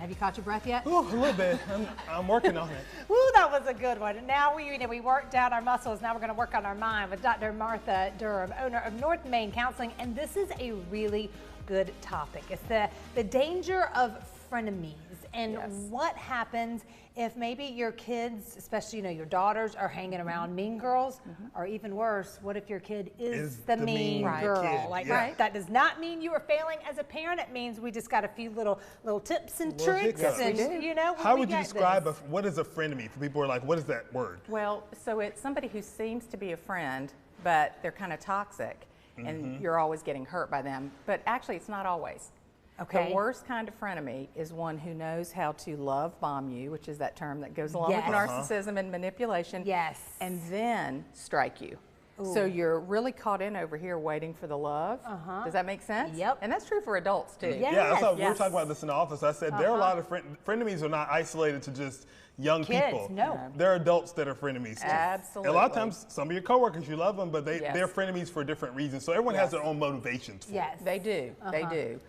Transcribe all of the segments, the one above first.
Have you caught your breath yet? Ooh, a little bit. I'm working on it. Ooh, that was a good one. Now we worked out our muscles. Now we're going to work on our mind with Dr. Martha Durham, owner of North Main Counseling, and this is a really good topic. It's the danger of frenemies and what happens if maybe your kids, especially your daughters, are hanging around mean girls, or even worse, what if your kid is the mean girl? Kid. Right? That does not mean you are failing as a parent. It means we just got a few little tips and tricks, and How would you describe what is a frenemy for people who are like, what is that word? Well, so it's somebody who seems to be a friend, but they're kind of toxic, and you're always getting hurt by them. But actually, it's not always. Okay. The worst kind of frenemy is one who knows how to love bomb you, which is that term that goes along with narcissism and manipulation. Yes. And then strike you. Ooh. So you're really caught in over here waiting for the love. Does that make sense? Yep. And that's true for adults too. Yes. Yeah, we were talking about this in the office. I said there are a lot of frenemies are not isolated to just young kids, people. No. There are adults that are frenemies too. Absolutely. A lot of times, some of your coworkers, you love them, but they're frenemies for different reasons. So everyone has their own motivations for it. Yes. They do. They do.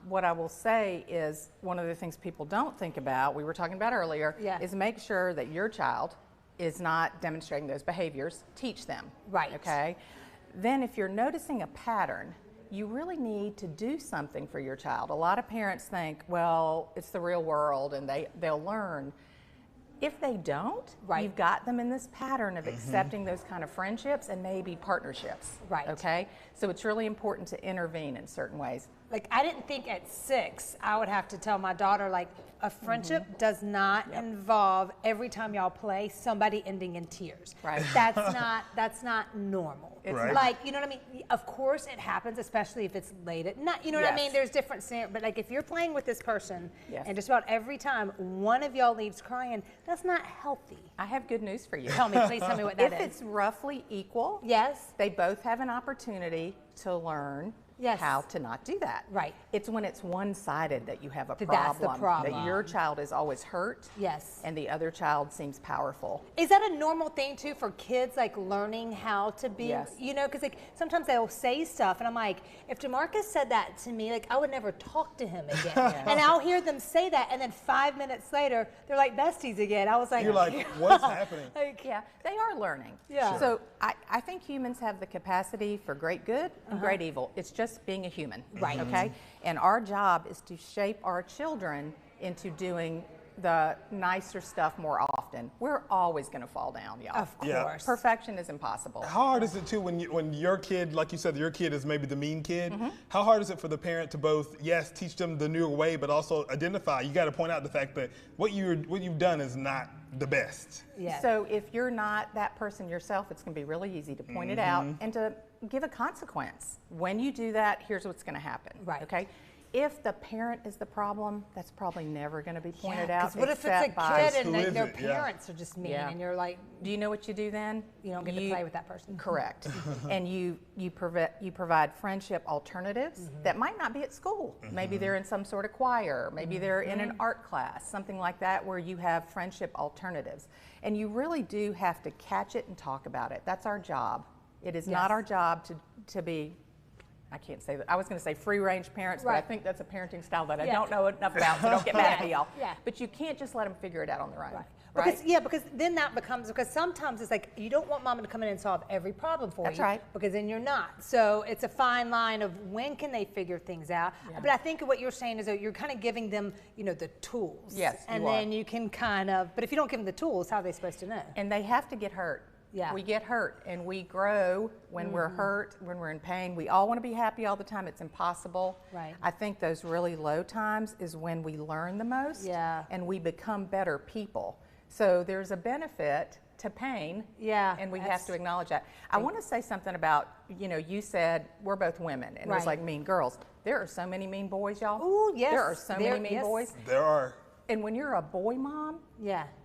What I will say is one of the things people don't think about, we were talking about earlier, is make sure that your child is not demonstrating those behaviors. Teach them. Right. Okay? Then if you're noticing a pattern, you really need to do something for your child. A lot of parents think, well, it's the real world and they'll learn. If they don't, you've got them in this pattern of accepting those kind of friendships and maybe partnerships. Right. Okay? So it's really important to intervene in certain ways. Like, I didn't think at 6 I would have to tell my daughter, like, a friendship does not involve every time y'all play somebody ending in tears. Right. That's not normal. It's like, you know what I mean? Of course it happens, especially if it's late at night. You know what I mean? There's different scenarios. But like, if you're playing with this person and just about every time one of y'all leaves crying, that's not healthy. I have good news for you. Please tell me what that is. If it's roughly equal, yes, they both have an opportunity to learn how to not do that. Right. It's when it's one-sided that you have a problem. That's the problem. That your child is always hurt. Yes. And the other child seems powerful. Is that a normal thing too for kids, like learning how to be? Yes. Because like sometimes they'll say stuff, and I'm like, if DeMarcus said that to me, like I would never talk to him again. And I'll hear them say that, and then 5 minutes later, they're like besties again. I was like, you're like, what's happening? Like, they are learning. Yeah. So I think humans have the capacity for great good and great evil. It's just being a human. Right. Okay? And our job is to shape our children into doing the nicer stuff more often. We're always going to fall down, y'all. Of course. Perfection is impossible. How hard is it too when your kid, like you said, your kid is maybe the mean kid? How hard is it for the parent to both, teach them the newer way, but also identify? You got to point out the fact that what you've done is not the best. Yeah. So if you're not that person yourself, it's going to be really easy to point it out and to give a consequence. When you do that, here's what's going to happen. Right. Okay. If the parent is the problem, that's probably never going to be pointed out. What if it's a kid and their parents are just mean, and you're like, do you know what you do then? You don't get to play with that person. Correct. And you provide friendship alternatives that might not be at school. Maybe they're in some sort of choir. Maybe they're in an art class, something like that, where you have friendship alternatives. And you really do have to catch it and talk about it. That's our job. It is not our job to be, I can't say that. I was going to say free-range parents, but I think that's a parenting style that I don't know enough about, so don't get mad at me, y'all. But you can't just let them figure it out on their own. Right. Because then that becomes, because sometimes it's like, you don't want mama to come in and solve every problem for you. That's right. Because then you're not. So it's a fine line of when can they figure things out. But I think what you're saying is that you're kind of giving them, the tools. Yes, and then you can kind of, but if you don't give them the tools, how are they supposed to know? And they have to get hurt. Yeah. We get hurt and we grow when we're hurt, when we're in pain. We all want to be happy all the time. It's impossible. Right. I think those really low times is when we learn the most and we become better people. So there's a benefit to pain. And we have to acknowledge that. I want to say something about, you said we're both women and it's like mean girls. There are so many mean boys, y'all. Ooh, yes. There are so many mean boys. There are. And when you're a boy mom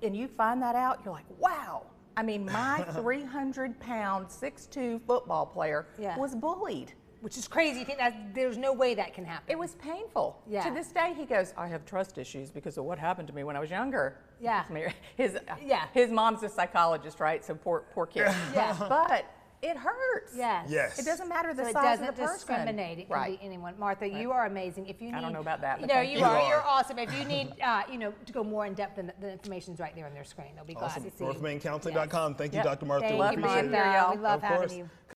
and you find that out, you're like, wow. I mean, my 300-pound, 6'2" football player was bullied. Which is crazy. You think that there's no way that can happen. It was painful. To this day, he goes, I have trust issues because of what happened to me when I was younger. His mom's a psychologist, right? So poor kid. But it hurts. Yes. Yes. It doesn't matter the So it size of doesn't the person. discriminate. It can Right. be anyone. Martha, you are amazing. If you need, I don't know about that, You but know, thank you you. are. You You're are. awesome. If you need, to go more in depth, the information's right there on their screen. They'll be glad Awesome. to see. NorthMainCounseling.com. Thank you, Yep. Dr. Martha. Thank We you, Love appreciate being it. here, Martha. y'all. We love Of having course. you.